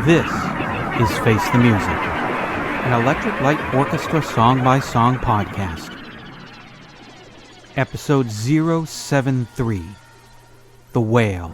This is Face the Music, an Electric Light Orchestra song-by-song podcast. Episode 073, The Whale.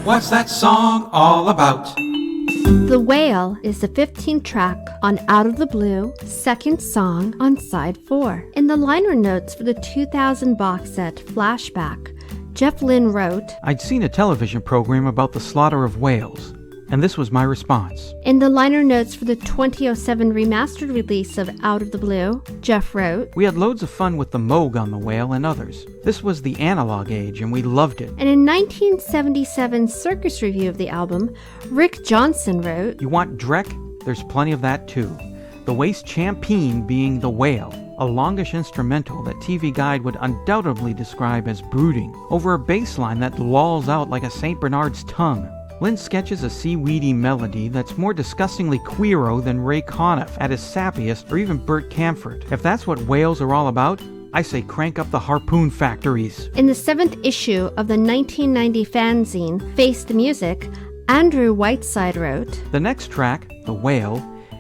What's that song all about? The Whale is the 15th track on Out of the Blue, second song on side 4. In the liner notes for the 2000 box set Flashback, Jeff Lynne wrote, I'd seen a television program about the slaughter of whales, and this was my response. In the liner notes for the 2007 remastered release of Out of the Blue, Jeff wrote, We had loads of fun with the Moog on the Whale and others. This was the analog age, and we loved it. And in 1977 Circus review of the album, Rick Johnson wrote, You want Drek? There's plenty of that too. The Waste Champeen being The Whale, a longish instrumental that TV Guide would undoubtedly describe as brooding, over a bass line that lolls out like a St. Bernard's tongue. Lynne sketches a seaweedy melody that's more disgustingly queero than Ray Conniff at his sappiest, or even Bert Camford. If that's what whales are all about, I say crank up the harpoon factories. In the 7th issue of the 1990 fanzine Face the Music, Andrew Whiteside wrote, The next track, The Whale,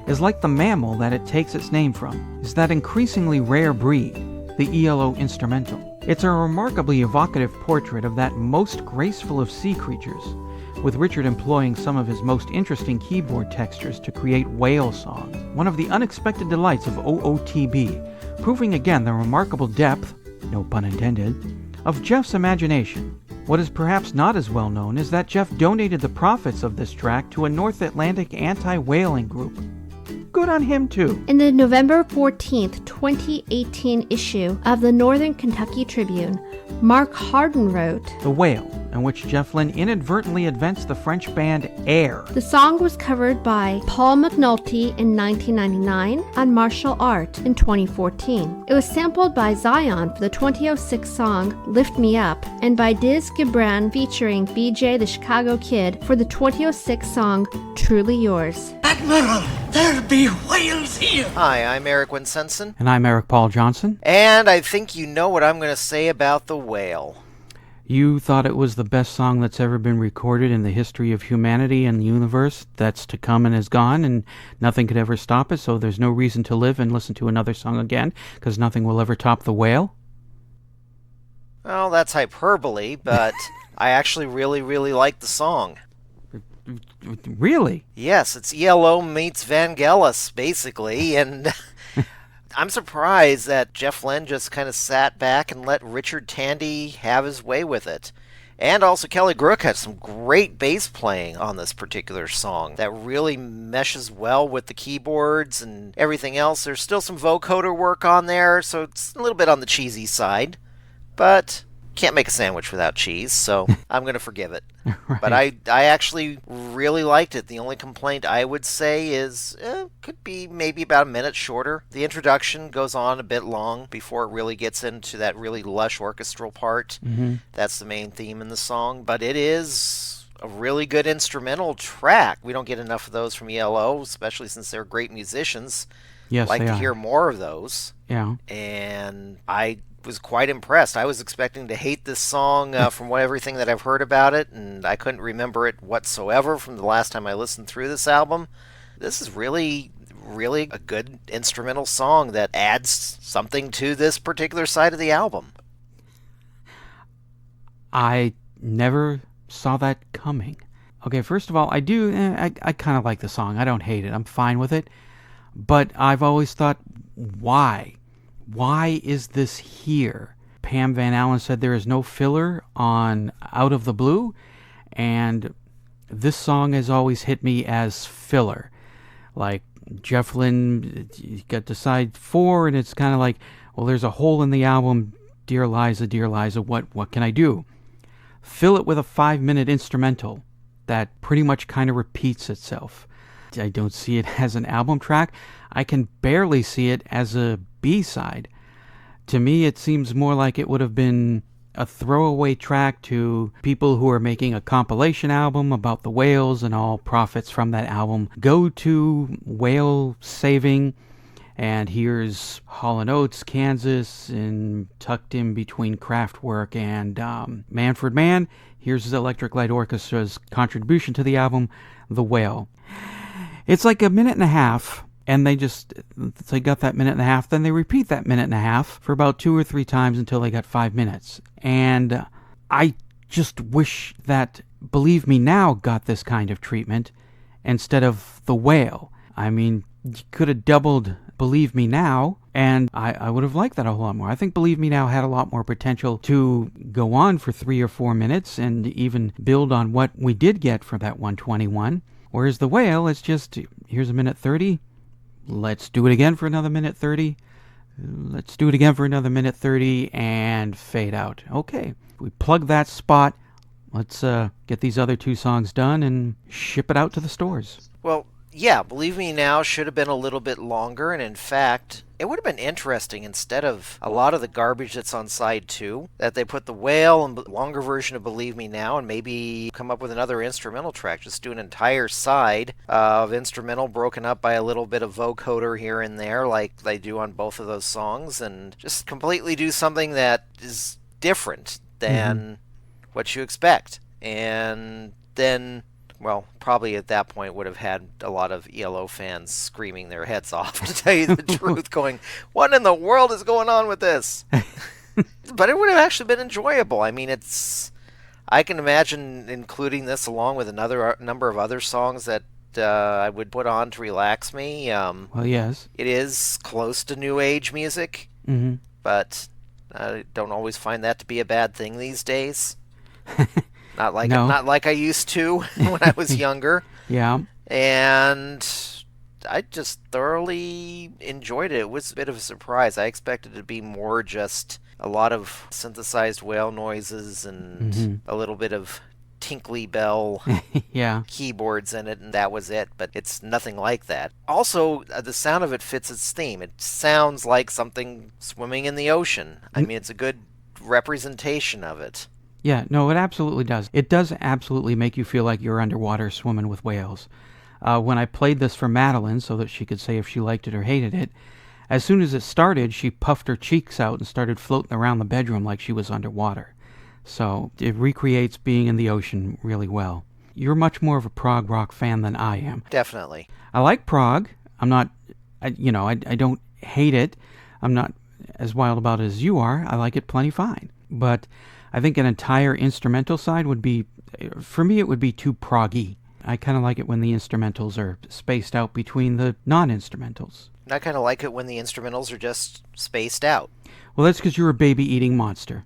is like the mammal that it takes its name from, is that increasingly rare breed, the ELO instrumental. It's a remarkably evocative portrait of that most graceful of sea creatures, with Richard employing some of his most interesting keyboard textures to create whale songs, one of the unexpected delights of OOTB, proving again the remarkable depth, no pun intended, of Jeff's imagination. What is perhaps not as well known is that Jeff donated the profits of this track to a North Atlantic anti-whaling group. Good on him, too. In the November 14th, 2018 issue of the Northern Kentucky Tribune, Mark Harden wrote, The Whale, in which Jeff Lynne inadvertently advanced the French band Air. The song was covered by Paul McNulty in 1999 and Martial Art in 2014. It was sampled by Zion for the 2006 song Lift Me Up and by Diz Gibran featuring BJ the Chicago Kid for the 2006 song Truly Yours. Admiral, there be whales here! Hi, I'm Eric Winsenson. And I'm Eric Paul Johnson. And I think you know what I'm going to say about The Whale. You thought it was the best song that's ever been recorded in the history of humanity and the universe that's to come and is gone, and nothing could ever stop it, so there's no reason to live and listen to another song again, because nothing will ever top The Whale? Well, that's hyperbole, but I actually really like the song. Really? Yes, it's ELO meets Vangelis, basically, and I'm surprised that Jeff Lynne just kind of sat back and let Richard Tandy have his way with it. And also Kelly Brook had some great bass playing on this particular song that really meshes well with the keyboards and everything else. There's still some vocoder work on there, so it's a little bit on the cheesy side, but can't make a sandwich without cheese, so I'm going to forgive it. Right. But I actually really liked it. The only complaint I would say is could be maybe about a minute shorter. The introduction goes on a bit long before it really gets into that really lush orchestral part. Mm-hmm. That's the main theme in the song, but it is a really good instrumental track. We don't get enough of those from ELO, especially since they're great musicians. Yes, like they to are. hear more of those. Yeah. And I was quite impressed. I was expecting to hate this song from everything that I've heard about it, and I couldn't remember it whatsoever from the last time I listened through this album. This is really a good instrumental song that adds something to this particular side of the album. I never saw that coming. Okay, first of all, I kind of like the song. I don't hate it. I'm fine with it. But I've always thought, why? Why is this here? Pam Van Allen said there is no filler on Out of the Blue, and this song has always hit me as filler. Like, Jeff Lynne, you got to side 4, and it's kind of like, well, there's a hole in the album, dear Liza, what can I do? Fill it with a 5-minute instrumental that pretty much kind of repeats itself. I don't see it as an album track. I can barely see it as a B-side. To me, it seems more like it would have been a throwaway track to people who are making a compilation album about the whales, and all profits from that album go to whale saving. And here's Hall & Oates, Kansas, and tucked in between Kraftwerk and Manfred Mann. Here's the Electric Light Orchestra's contribution to the album, The Whale. It's like a minute and a half, and they got that minute and a half, then they repeat that minute and a half for about 2 or 3 times until they got 5 minutes. And I just wish that Believe Me Now got this kind of treatment instead of The Whale. I mean, you could have doubled Believe Me Now, and I would have liked that a whole lot more. I think Believe Me Now had a lot more potential to go on for 3 or 4 minutes and even build on what we did get for that 121. Whereas The Whale, it's just, here's a minute 30, let's do it again for another minute 30, let's do it again for another minute 30, and fade out. Okay, we plug that spot, let's get these other 2 songs done and ship it out to the stores. Well, yeah, Believe Me Now should have been a little bit longer, and in fact, it would have been interesting instead of a lot of the garbage that's on side 2, that they put The Whale and the longer version of Believe Me Now, and maybe come up with another instrumental track. Just do an entire side of instrumental broken up by a little bit of vocoder here and there, like they do on both of those songs, and just completely do something that is different than what you expect. And then, well, probably at that point would have had a lot of ELO fans screaming their heads off, to tell you the truth, going, what in the world is going on with this? But it would have actually been enjoyable. I mean, I can imagine including this along with another number of other songs that I would put on to relax me. Well, yes. It is close to new age music, but I don't always find that to be a bad thing these days. Not like I used to when I was younger. Yeah. And I just thoroughly enjoyed it. It was a bit of a surprise. I expected it to be more just a lot of synthesized whale noises and a little bit of tinkly bell keyboards in it, and that was it. But it's nothing like that. Also, the sound of it fits its theme. It sounds like something swimming in the ocean. I mean, it's a good representation of it. Yeah, no, it absolutely does. It does absolutely make you feel like you're underwater swimming with whales. When I played this for Madeline so that she could say if she liked it or hated it, as soon as it started, she puffed her cheeks out and started floating around the bedroom like she was underwater. So it recreates being in the ocean really well. You're much more of a prog rock fan than I am. Definitely. I like prog. I'm not, I don't hate it. I'm not as wild about it as you are. I like it plenty fine. But I think an entire instrumental side would be, for me, it would be too proggy. I kind of like it when the instrumentals are spaced out between the non-instrumentals. I kind of like it when the instrumentals are just spaced out. Well, that's because you're a baby-eating monster.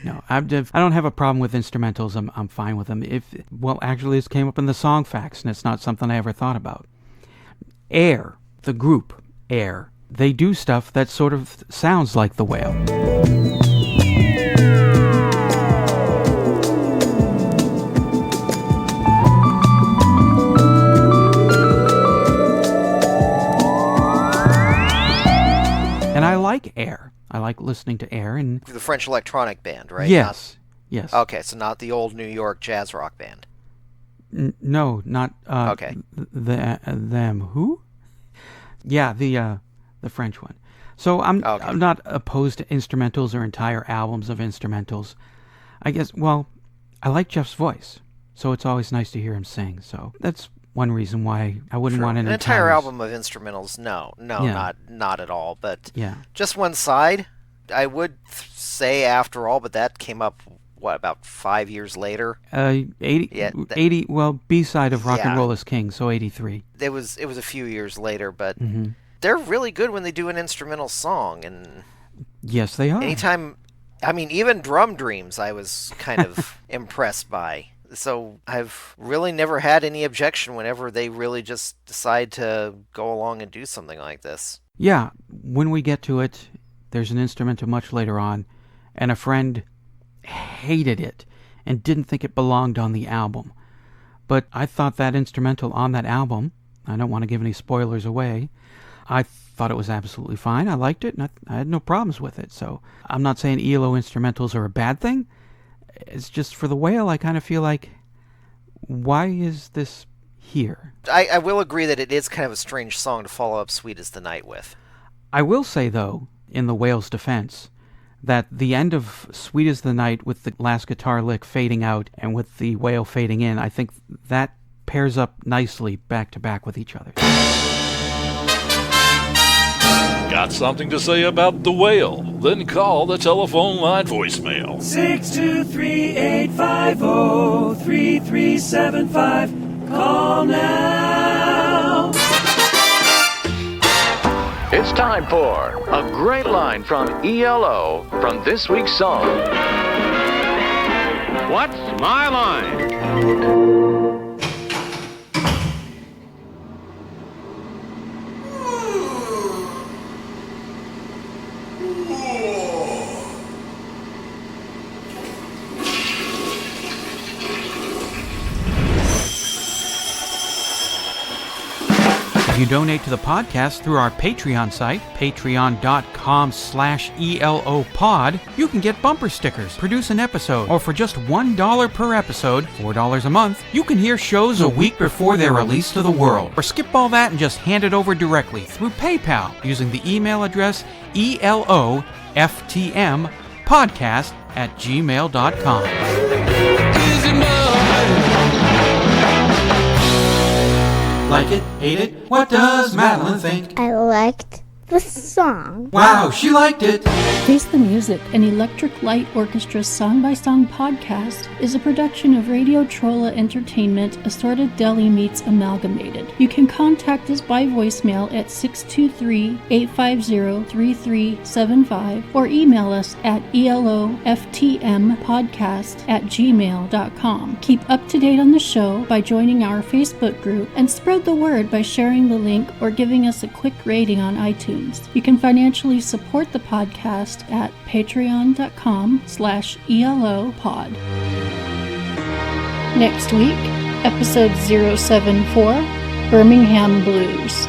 No, I don't have a problem with instrumentals. I'm fine with them. Actually, this came up in the song facts, and it's not something I ever thought about. Air, the group Air, they do stuff that sort of sounds like The Whale. And I like Air. I like listening to Air. And the French electronic band, right? Yes. Yes. Okay, so not the old New York jazz rock band. No, not okay. Them. Who? Yeah, the French one. So I'm not opposed to instrumentals or entire albums of instrumentals. I guess, well, I like Jeff's voice, so it's always nice to hear him sing. So that's one reason why I wouldn't want an entire album of instrumentals. No, not at all. But just one side. I would say after all, but that came up about 5 years later. 80. Well, B-side of Rock and Roll is King, so 83. It was a few years later, but they're really good when they do an instrumental song, and Yes, they are. Even Drum Dreams I was kind of impressed by. So I've really never had any objection whenever they really just decide to go along and do something like this. Yeah, when we get to it, there's an instrumental much later on, and a friend hated it and didn't think it belonged on the album. But I thought that instrumental on that album, I don't want to give any spoilers away, I thought it was absolutely fine. I liked it, and I had no problems with it. So I'm not saying ELO instrumentals are a bad thing. It's just for The Whale, I kind of feel like, why is this here? I will agree that it is kind of a strange song to follow up Sweet as the Night with. I will say, though, in The Whale's defense, that the end of Sweet as the Night with the last guitar lick fading out and with the Whale fading in, I think that pairs up nicely back to back with each other. Got something to say about The Whale? Then call the telephone line voicemail. 623-850-3375. Call now. It's time for a great line from ELO from this week's song. What's my line? If you donate to the podcast through our Patreon site, patreon.com/ELOpod, you can get bumper stickers, produce an episode, or for just $1 per episode, $4 a month, you can hear shows a week before they're released to the world. Or skip all that and just hand it over directly through PayPal using the email address eloftmpodcast@gmail.com. Like it? Hate it? What does Madeline think? I liked the song. Wow, she liked it! Face the Music, an Electric Light Orchestra song-by-song podcast, is a production of Radio Trolla Entertainment, Assorted Deli Meats Amalgamated. You can contact us by voicemail at 623-850-3375 or email us at eloftmpodcast@gmail.com. Keep up to date on the show by joining our Facebook group and spread the word by sharing the link or giving us a quick rating on iTunes. You can financially support the podcast at patreon.com/ELOpod. Next week, episode 074, Birmingham Blues.